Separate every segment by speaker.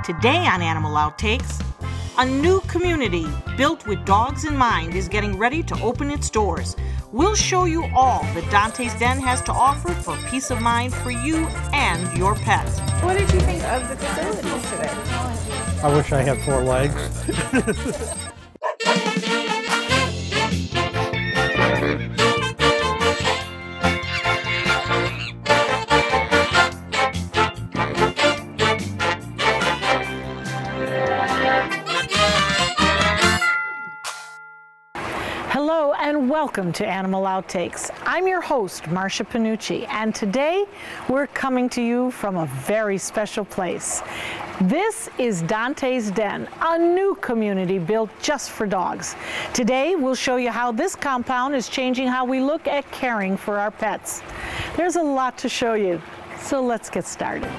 Speaker 1: Today on Animal Outtakes, a new community built with dogs in mind is getting ready to open its doors. We'll show you all that Donte's Den has to offer for peace of mind for you and your pets.
Speaker 2: What did you think of the facilities today?
Speaker 3: I wish I had 4 legs.
Speaker 4: Hello and welcome to Animal Outtakes. I'm your host, Marcia Panucci, and today we're coming to you from a very special place. This is Donte's Den, a new community built just for dogs. Today we'll show you how this compound is changing how we look at caring for our pets. There's a lot to show you, so let's get started.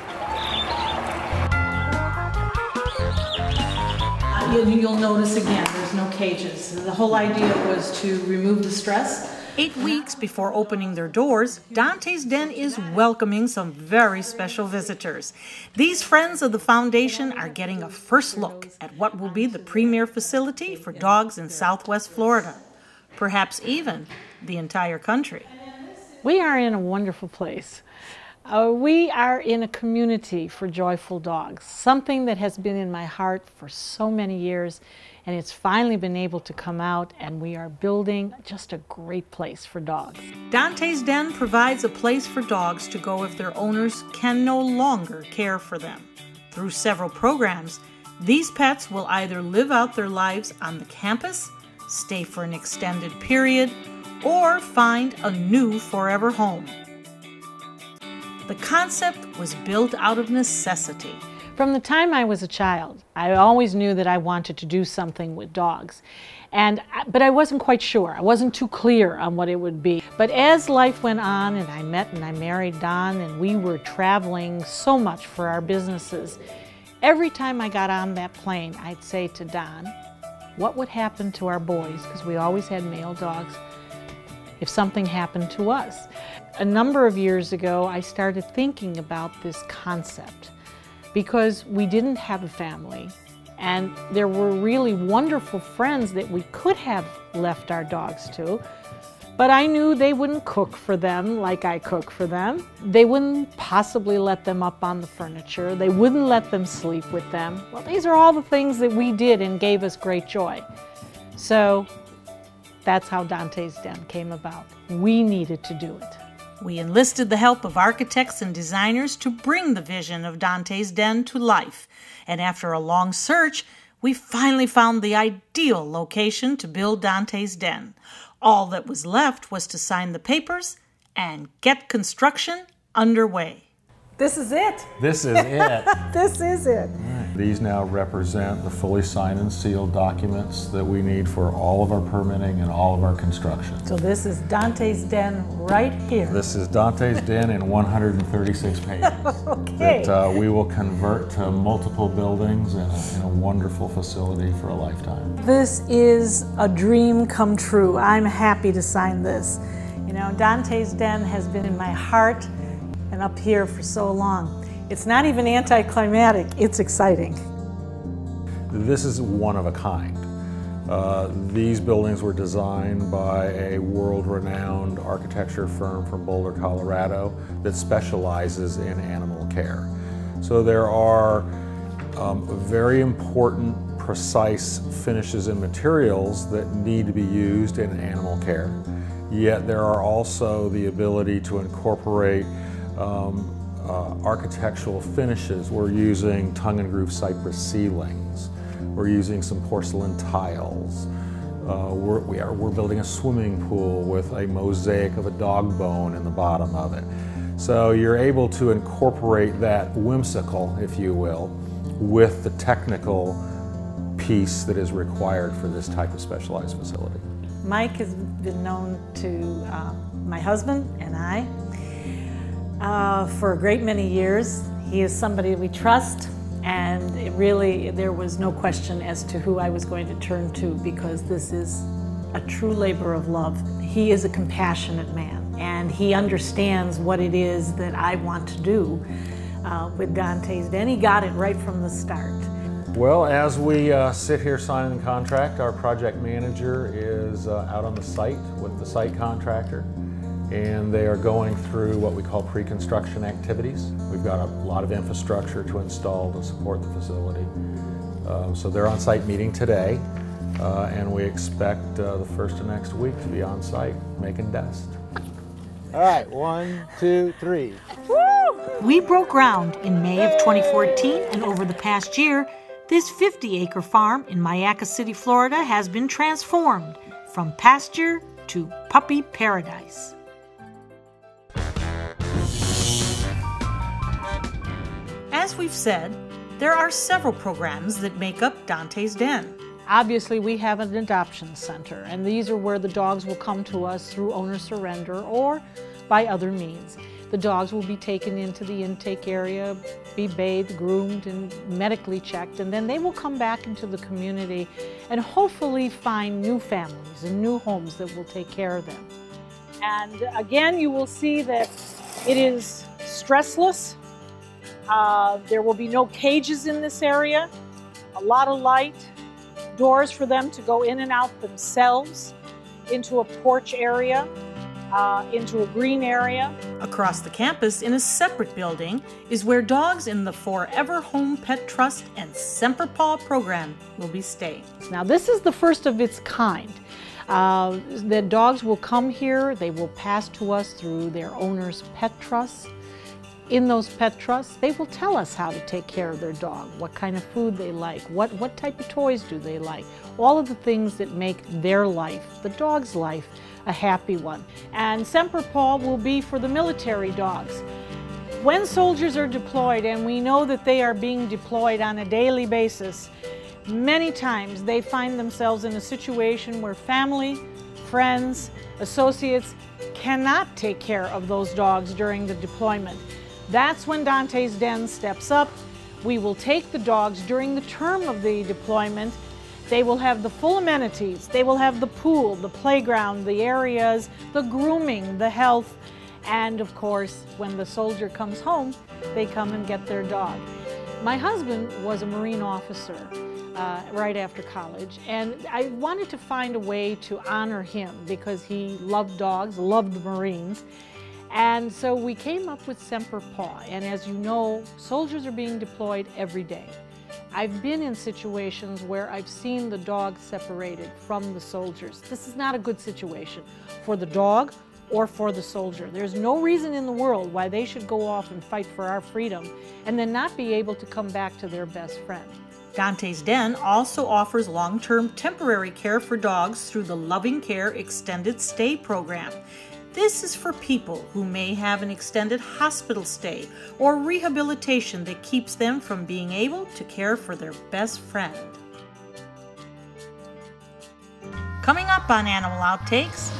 Speaker 4: You'll notice again, there's no cages. The whole idea was to remove the stress.
Speaker 1: 8 weeks before opening their doors, Donte's Den is welcoming some very special visitors. These friends of the foundation are getting a first look at what will be the premier facility for dogs in Southwest Florida, perhaps even the entire country.
Speaker 4: We are in a wonderful place. We are in a community for joyful dogs, something that has been in my heart for so many years, and it's finally been able to come out, and we are building just a great place for dogs.
Speaker 1: Donte's Den provides a place for dogs to go if their owners can no longer care for them. Through several programs, these pets will either live out their lives on the campus, stay for an extended period, or find a new forever home. The concept was built out of necessity.
Speaker 4: From the time I was a child, I always knew that I wanted to do something with dogs. But I wasn't quite sure. I wasn't too clear on what it would be. But as life went on and I met and I married Don and we were traveling so much for our businesses, every time I got on that plane, I'd say to Don, what would happen to our boys, because we always had male dogs, if something happened to us? A number of years ago, I started thinking about this concept because we didn't have a family and there were really wonderful friends that we could have left our dogs to, but I knew they wouldn't cook for them like I cook for them. They wouldn't possibly let them up on the furniture. They wouldn't let them sleep with them. Well, these are all the things that we did and gave us great joy. So that's how Donte's Den came about. We needed to do it.
Speaker 1: We enlisted the help of architects and designers to bring the vision of Donte's Den to life. And after a long search, we finally found the ideal location to build Donte's Den. All that was left was to sign the papers and get construction underway.
Speaker 4: This is it.
Speaker 3: This is it.
Speaker 4: This is it.
Speaker 3: These now represent the fully signed and sealed documents that we need for all of our permitting and all of our construction.
Speaker 4: So this is Donte's Den right here.
Speaker 3: This is Donte's Den in 136 pages.
Speaker 4: Okay.
Speaker 3: That we will convert to multiple buildings in a wonderful facility for a lifetime.
Speaker 4: This is a dream come true. I'm happy to sign this. You know, Donte's Den has been in my heart and up here for so long. It's not even anticlimactic, it's exciting.
Speaker 3: This is one of a kind. These buildings were designed by a world-renowned architecture firm from Boulder, Colorado that specializes in animal care. So there are very important, precise finishes and materials that need to be used in animal care. Yet there are also the ability to incorporate architectural finishes. We're using tongue and groove cypress ceilings. We're using some porcelain tiles. We're building a swimming pool with a mosaic of a dog bone in the bottom of it. So you're able to incorporate that whimsical, if you will, with the technical piece that is required for this type of specialized facility.
Speaker 4: Mike has been known to my husband and I for a great many years. He is somebody we trust, and there was no question as to who I was going to turn to, because this is a true labor of love. He is a compassionate man, and he understands what it is that I want to do. with Donte's Den. He got it right from the start.
Speaker 3: Well, as we sit here signing the contract, our project manager is out on the site with the site contractor, and they are going through what we call pre-construction activities. We've got a lot of infrastructure to install to support the facility. So they're on site meeting today, and we expect the first of next week to be on site making dust.
Speaker 5: All right, 1, 2, 3.
Speaker 1: Woo! We broke ground in May of 2014, and over the past year, this 50-acre farm in Mayaca City, Florida has been transformed from pasture to puppy paradise. As we've said, there are several programs that make up Donte's Den.
Speaker 4: Obviously, we have an adoption center, and these are where the dogs will come to us through owner surrender or by other means. The dogs will be taken into the intake area, be bathed, groomed, and medically checked, and then they will come back into the community and hopefully find new families and new homes that will take care of them. And again, you will see that it is stressless. There will be no cages in this area, a lot of light, doors for them to go in and out themselves, into a porch area, into a green area.
Speaker 1: Across the campus, in a separate building, is where dogs in the Forever Home Pet Trust and Semper Paw program will be staying.
Speaker 4: Now, this is the first of its kind. The dogs will come here, they will pass to us through their owner's pet trusts. In those pet trusts, they will tell us how to take care of their dog, what kind of food they like, what type of toys do they like, all of the things that make their life, the dog's life, a happy one. And Semper Paw will be for the military dogs. When soldiers are deployed, and we know that they are being deployed on a daily basis, many times they find themselves in a situation where family, friends, associates cannot take care of those dogs during the deployment. That's when Donte's Den steps up. We will take the dogs during the term of the deployment. They will have the full amenities. They will have the pool, the playground, the areas, the grooming, the health, and of course, when the soldier comes home, they come and get their dog. My husband was a Marine officer right after college, and I wanted to find a way to honor him because he loved dogs, loved the Marines. And so we came up with Semper Paw, and as you know, soldiers are being deployed every day. I've been in situations where I've seen the dog separated from the soldiers. This is not a good situation for the dog or for the soldier. There's no reason in the world why they should go off and fight for our freedom and then not be able to come back to their best friend.
Speaker 1: Donte's Den also offers long-term temporary care for dogs through the Loving Care Extended Stay program. This is for people who may have an extended hospital stay or rehabilitation that keeps them from being able to care for their best friend. Coming up on Animal Outtakes,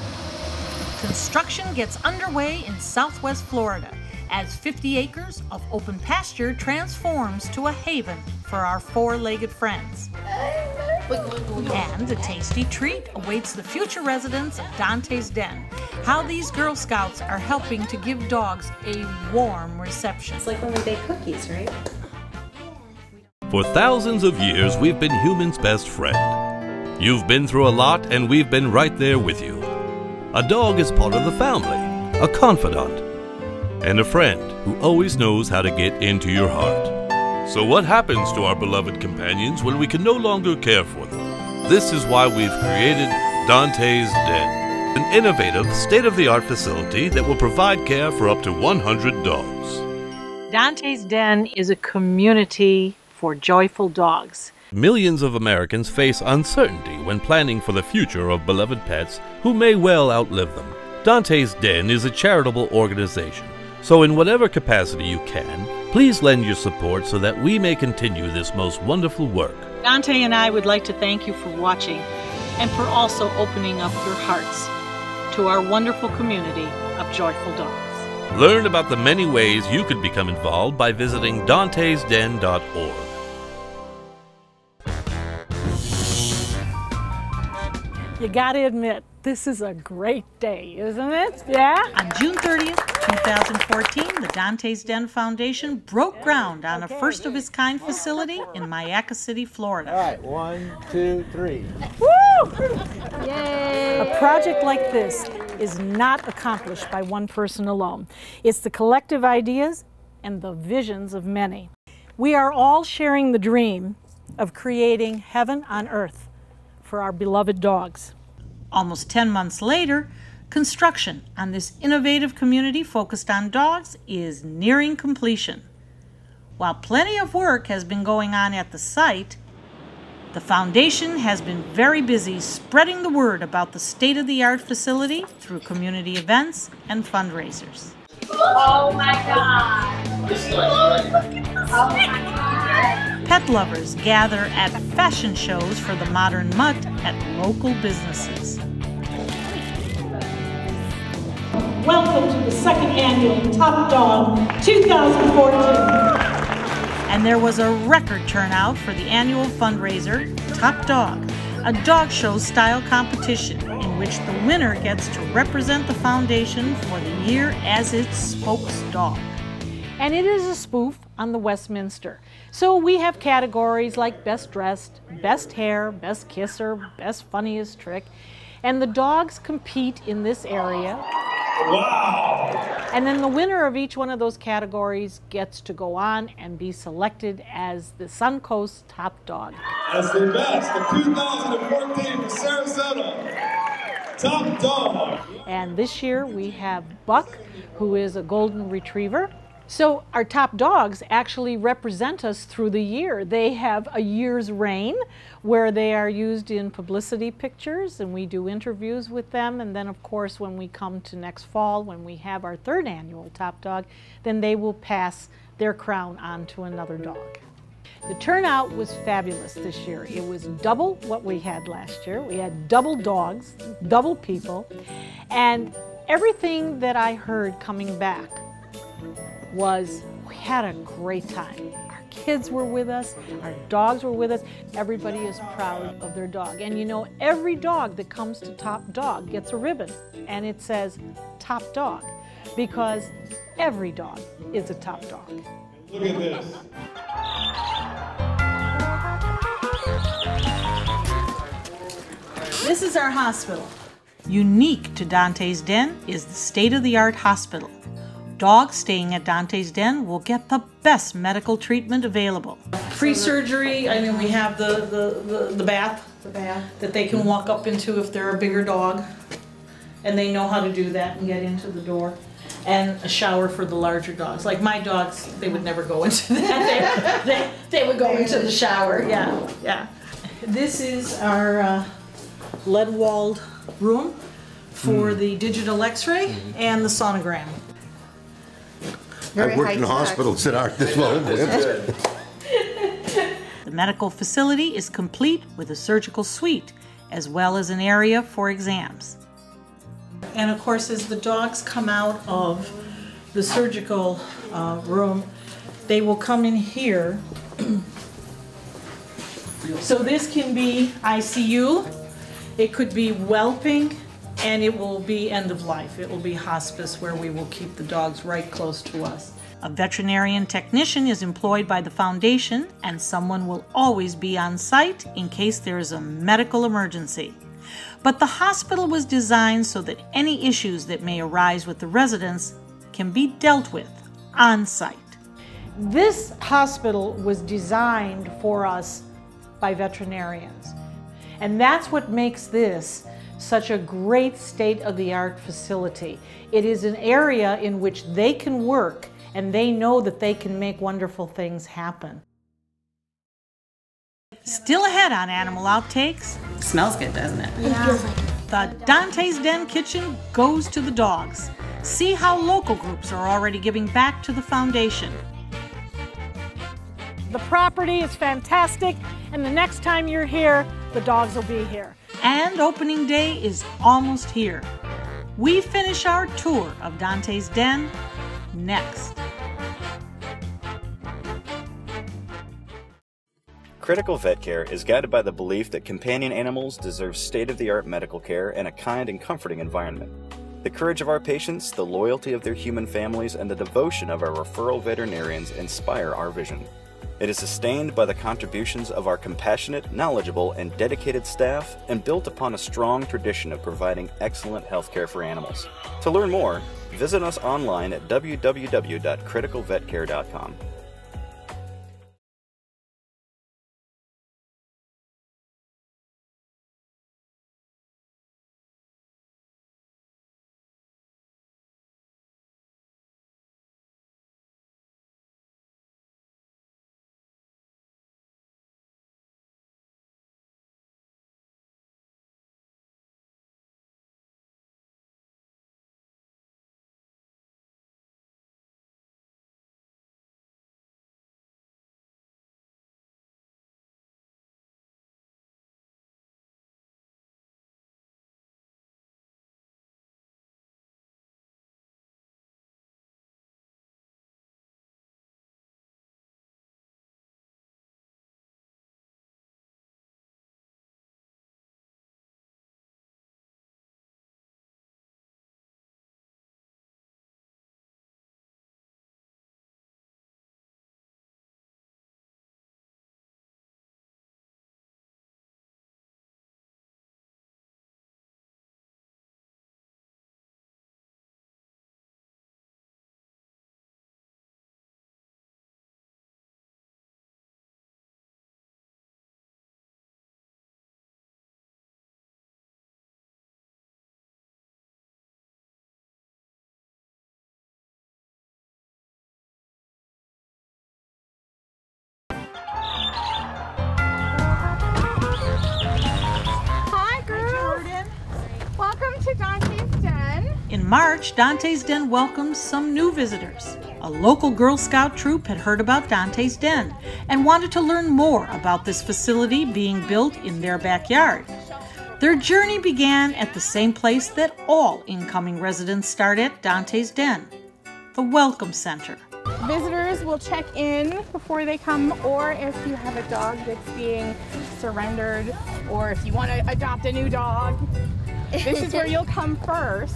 Speaker 1: construction gets underway in Southwest Florida as 50 acres of open pasture transforms to a haven for our four-legged friends. And a tasty treat awaits the future residents of Donte's Den. How these Girl Scouts are helping to give dogs a warm reception.
Speaker 2: It's like when we bake cookies, right?
Speaker 6: For thousands of years, we've been humans' best friend. You've been through a lot, and we've been right there with you. A dog is part of the family, a confidant, and a friend who always knows how to get into your heart. So what happens to our beloved companions when we can no longer care for them? This is why we've created Donte's Den, an innovative, state-of-the-art facility that will provide care for up to 100 dogs.
Speaker 4: Donte's Den is a community for joyful dogs.
Speaker 6: Millions of Americans face uncertainty when planning for the future of beloved pets who may well outlive them. Donte's Den is a charitable organization, so in whatever capacity you can, please lend your support so that we may continue this most wonderful work.
Speaker 4: Donte and I would like to thank you for watching and for also opening up your hearts to our wonderful community of joyful dogs.
Speaker 6: Learn about the many ways you could become involved by visiting dontesden.org.
Speaker 4: You gotta admit, this is a great day, isn't it? Yeah?
Speaker 1: On June 30th, 2000. 2014, the Donte's Den Foundation broke ground on a first-of-its-kind facility in Mayaca City, Florida.
Speaker 5: All right, 1, 2, 3.
Speaker 4: Woo! Yay! A project like this is not accomplished by one person alone. It's the collective ideas and the visions of many. We are all sharing the dream of creating heaven on earth for our beloved dogs.
Speaker 1: Almost 10 months later, construction on this innovative community focused on dogs is nearing completion. While plenty of work has been going on at the site, the foundation has been very busy spreading the word about the state-of-the-art facility through community events and fundraisers.
Speaker 7: Oh my God! Oh my God!
Speaker 1: Pet lovers gather at fashion shows for the modern mutt at local businesses.
Speaker 4: Welcome to the second annual Top Dog 2014.
Speaker 1: And there was a record turnout for the annual fundraiser, Top Dog, a dog show style competition in which the winner gets to represent the foundation for the year as its spokesdog.
Speaker 4: And it is a spoof on the Westminster. So we have categories like Best Dressed, Best Hair, Best Kisser, Best Funniest Trick, and the dogs compete in this area. Wow! And then the winner of each one of those categories gets to go on and be selected as the Suncoast Top Dog.
Speaker 8: As the best of 2014 for Sarasota, Top Dog.
Speaker 4: And this year we have Buck, who is a golden retriever. So our top dogs actually represent us through the year. They have a year's reign where they are used in publicity pictures and we do interviews with them. And then of course when we come to next fall, when we have our third annual Top Dog, then they will pass their crown on to another dog. The turnout was fabulous this year. It was double what we had last year. We had double dogs, double people, and everything that I heard coming back was we had a great time. Our kids were with us, our dogs were with us. Everybody is proud of their dog. And you know, every dog that comes to Top Dog gets a ribbon and it says Top Dog because every dog is a top dog.
Speaker 8: Look at this.
Speaker 1: This is our hospital. Unique to Donte's Den is the state-of-the-art hospital. Dogs staying at Donte's Den will get the best medical treatment available. Pre-surgery, I mean, we have the bath that they can walk up into if they're a bigger dog, and they know how to do that and get into the door. And a shower for the larger dogs. Like my dogs, they would never go into that. They would go into the shower. Yeah. This is our lead-walled room for the digital X-ray and the sonogram.
Speaker 9: I've worked in hospitals that aren't this well.
Speaker 1: The medical facility is complete with a surgical suite, as well as an area for exams. And of course, as the dogs come out of the surgical room, they will come in here. So this can be ICU, it could be whelping, and it will be end of life. It will be hospice where we will keep the dogs right close to us. A veterinarian technician is employed by the foundation and someone will always be on site in case there is a medical emergency. But the hospital was designed so that any issues that may arise with the residents can be dealt with on site.
Speaker 4: This hospital was designed for us by veterinarians. And that's what makes this such a great state-of-the-art facility. It is an area in which they can work and they know that they can make wonderful things happen.
Speaker 1: Still ahead on Animal Outtakes.
Speaker 2: Smells good, doesn't it?
Speaker 1: Yeah. The Donte's Den kitchen goes to the dogs. See how local groups are already giving back to the foundation.
Speaker 4: The property is fantastic, and the next time you're here, the dogs will be here.
Speaker 1: And opening day is almost here. We finish our tour of Donte's Den next.
Speaker 10: Critical vet care is guided by the belief that companion animals deserve state-of-the-art medical care and a kind and comforting environment. The courage of our patients, the loyalty of their human families, and the devotion of our referral veterinarians inspire our vision. It is sustained by the contributions of our compassionate, knowledgeable, and dedicated staff, and built upon a strong tradition of providing excellent healthcare for animals. To learn more, visit us online at www.criticalvetcare.com.
Speaker 2: Donte's Den.
Speaker 1: In March, Donte's Den welcomed some new visitors. A local Girl Scout troop had heard about Donte's Den and wanted to learn more about this facility being built in their backyard. Their journey began at the same place that all incoming residents start at Donte's Den, the Welcome Center.
Speaker 2: Visitors will check in before they come, or if you have a dog that's being surrendered, or if you want to adopt a new dog, this is where you'll come first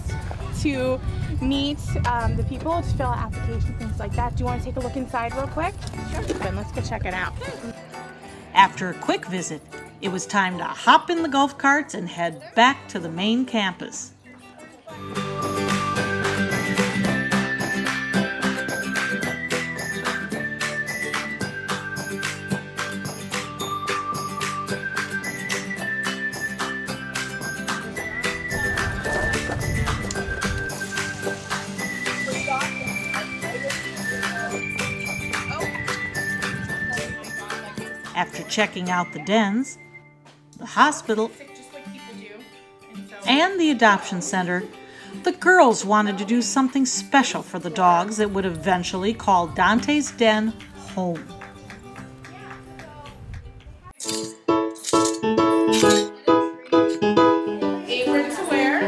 Speaker 2: to meet the people, to fill out applications, things like that. Do you want to take a look inside real quick? Sure. Then let's go check it out.
Speaker 1: After a quick visit, it was time to hop in the golf carts and head back to the main campus. After checking out the dens, the hospital, and the adoption center, the girls wanted to do something special for the dogs that would eventually call Donte's Den home.
Speaker 2: Apron to wear.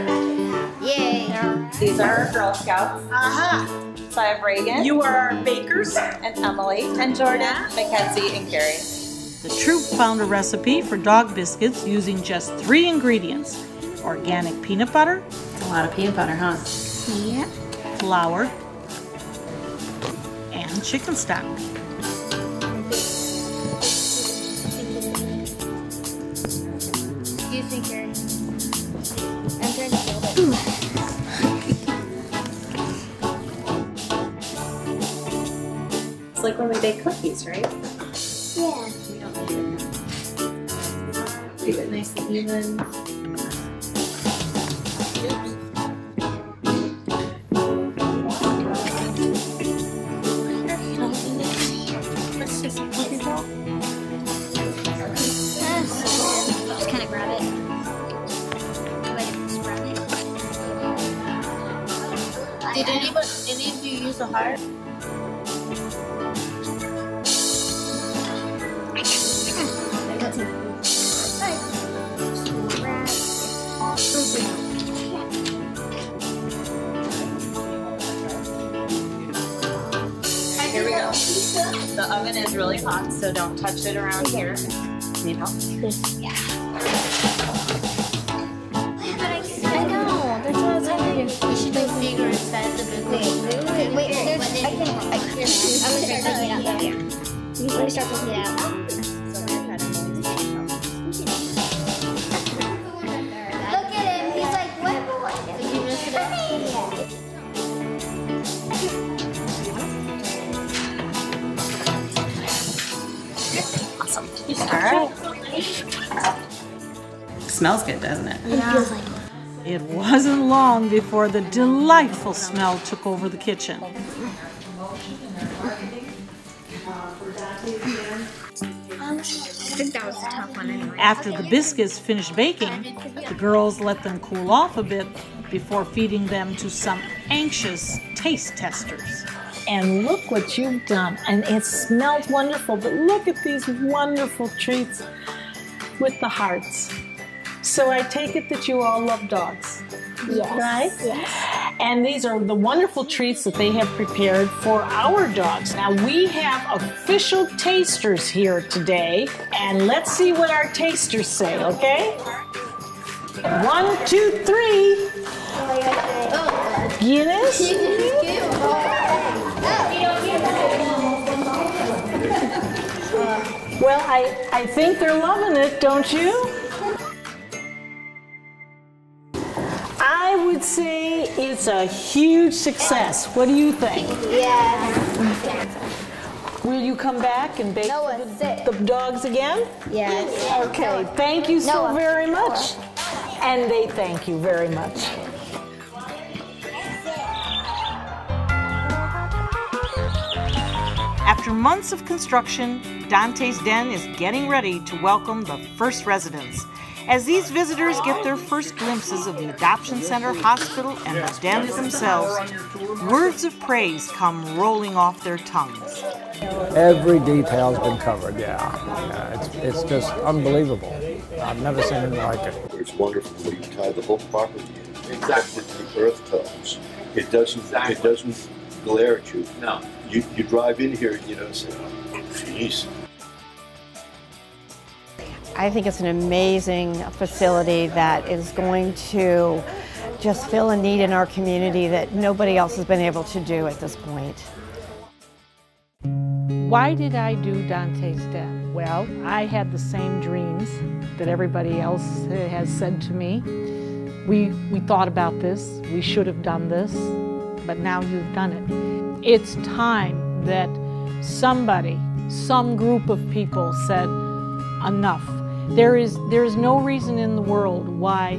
Speaker 11: Yay! These are our Girl Scouts.
Speaker 1: Aha!
Speaker 11: So I have Reagan.
Speaker 1: You are our bakers.
Speaker 11: And Emily. And Jordan. Mackenzie and Carrie.
Speaker 1: The troop found a recipe for dog biscuits using just 3 ingredients: organic peanut butter,
Speaker 11: A lot of peanut butter, huh?
Speaker 2: Yeah.
Speaker 1: flour, and chicken stock.
Speaker 11: Excuse me, Carrie. I'm trying to feel it. It's like when we bake cookies, right?
Speaker 7: Yeah.
Speaker 11: We don't need it. Do it nice and even. Let's just look it up. Just kind of grab it. Did any of you use a heart? Here we go. The oven is really hot, so don't touch it around here. Need help?
Speaker 7: Yeah. I know. That's what I was wondering.
Speaker 12: start taking it out there. I'm gonna start taking it out. Look at him. He's like, what?
Speaker 11: Awesome. All right. Smells good, doesn't it?
Speaker 12: It feels like
Speaker 1: It wasn't long before the delightful smell took over the kitchen.
Speaker 12: I think that was a tough one anyway.
Speaker 1: After the biscuits finished baking, the girls let them cool off a bit before feeding them to some anxious taste testers.
Speaker 4: And look what you've done. And it smells wonderful, but look at these wonderful treats with the hearts. So I take it that you all love dogs,
Speaker 12: Yes.
Speaker 4: right?
Speaker 12: Yes.
Speaker 4: And these are the wonderful treats that they have prepared for our dogs. Now we have official tasters here today, and let's see what our tasters say, okay? 1, 2, 3. Guinness? Well, I think they're loving it, don't you? I would say it's a huge success. What do you think?
Speaker 12: Yeah.
Speaker 4: Will you come back and bake the dogs again?
Speaker 12: Yes.
Speaker 4: Okay, thank you so very much. And they thank you very much.
Speaker 1: After months of construction, Donte's Den is getting ready to welcome the first residents. As these visitors get their first glimpses of the adoption center, hospital, and the dens themselves, words of praise come rolling off their tongues.
Speaker 5: Every detail's been covered, yeah. It's just unbelievable. I've never seen anything like it.
Speaker 9: It's wonderful when you tie the whole property in. Exactly. The earth tones. It doesn't glare at you. No. You drive in here, you know, say, oh, geez.
Speaker 13: I think it's an amazing facility that is going to just fill a need in our community that nobody else has been able to do at this point.
Speaker 4: Why did I do Donte's Den? Well, I had the same dreams that everybody else has said to me. We thought about this, we should have done this, but now you've done it. It's time that somebody, some group of people said, enough. There is no reason in the world why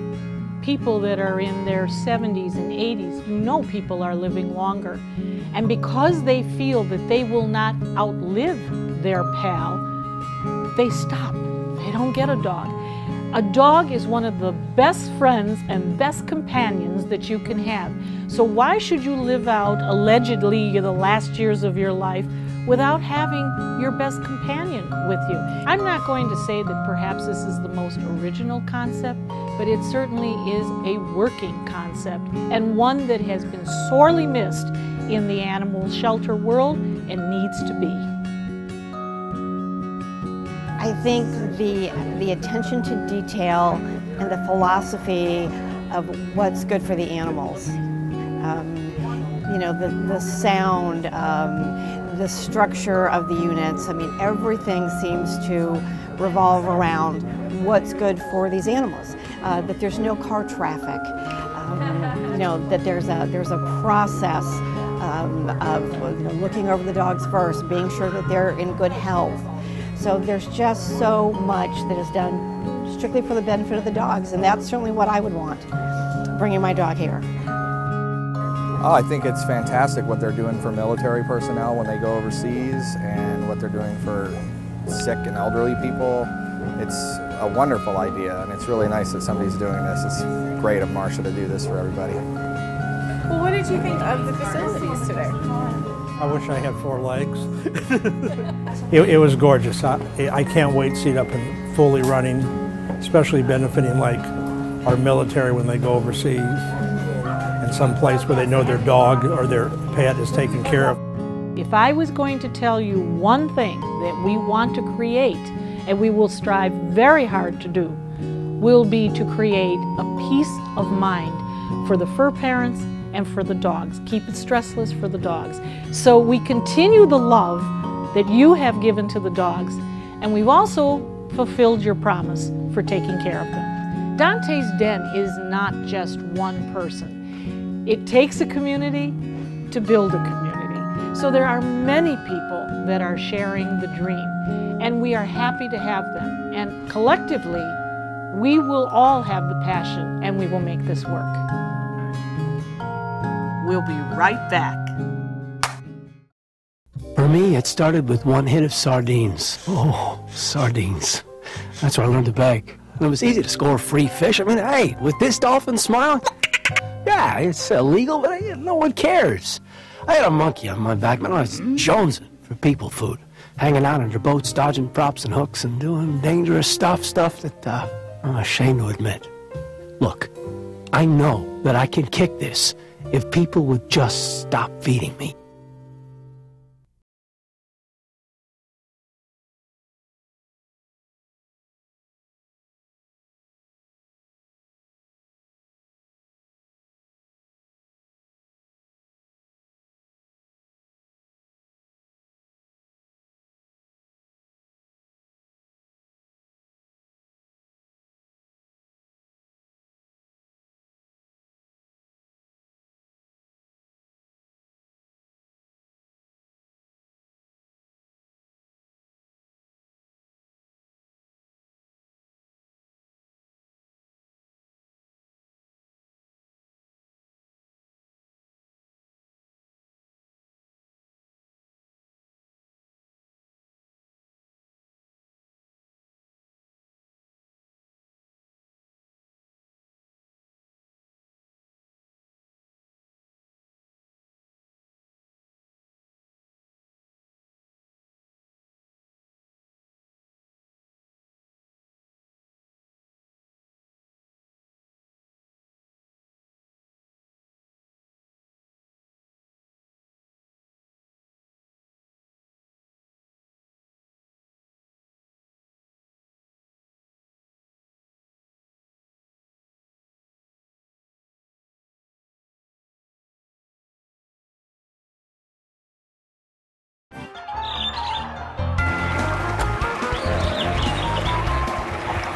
Speaker 4: people that are in their 70s and 80s, you know people are living longer. And because they feel that they will not outlive their pal, they stop. They don't get a dog. A dog is one of the best friends and best companions that you can have. So why should you live out, allegedly, the last years of your life without having your best companion with you? I'm not going to say that perhaps this is the most original concept, but it certainly is a working concept and one that has been sorely missed in the animal shelter world and needs to be.
Speaker 13: I think the attention to detail and the philosophy of what's good for the animals, you know, the sound, the structure of the units, I mean, everything seems to revolve around what's good for these animals. That there's no car traffic, you know, that there's a process of looking over the dogs first, being sure that they're in good health. So there's just so much that is done strictly for the benefit of the dogs, and that's certainly what I would want, bringing my dog here.
Speaker 14: Oh, I think it's fantastic what they're doing for military personnel when they go overseas and what they're doing for sick and elderly people. It's a wonderful idea, and it's really nice that somebody's doing this. It's great of Marcia to do this for everybody.
Speaker 2: Well, what did you think of the facilities today?
Speaker 5: I wish I had 4 legs. It was gorgeous. I can't wait to see it up and fully running, especially benefiting like our military when they go overseas in some place where they know their dog or their pet is taken care of.
Speaker 4: If I was going to tell you one thing that we want to create, and we will strive very hard to do, will be to create a peace of mind for the fur parents and for the dogs. Keep it stressless for the dogs. So we continue the love that you have given to the dogs, and we've also fulfilled your promise for taking care of them. Donte's Den is not just one person. It takes a community to build a community. So there are many people that are sharing the dream, and we are happy to have them. And collectively, we will all have the passion, and we will make this work.
Speaker 1: We'll be right back.
Speaker 15: For me, it started with one hit of sardines. Oh, sardines. That's where I learned to beg. And it was easy to score free fish. I mean, hey, with this dolphin smile, yeah, it's illegal, but no one cares. I had a monkey on my back, man. I was jonesing for people food, hanging out under boats, dodging props and hooks, and doing dangerous stuff that I'm ashamed to admit. Look, I know that I can kick this if people would just stop feeding me.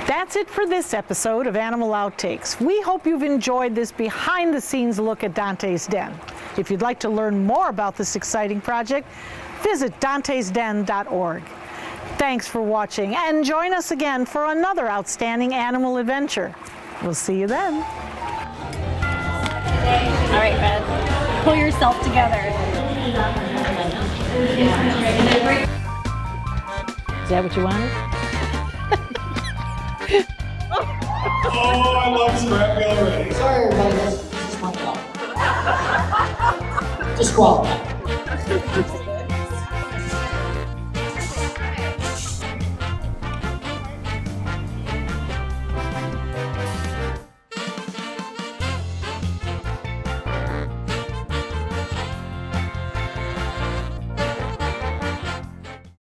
Speaker 4: That's it for this episode of Animal Outtakes. We hope you've enjoyed this behind-the-scenes look at Donte's Den. If you'd like to learn more about this exciting project, visit dontesden.org. Thanks for watching, and join us again for another outstanding animal adventure. We'll see you then.
Speaker 11: All right, Red. Pull yourself together.
Speaker 4: Is that what you wanted?
Speaker 8: Oh, I love Scrappy already.
Speaker 16: Sorry, everybody. This is my job. Disqualified.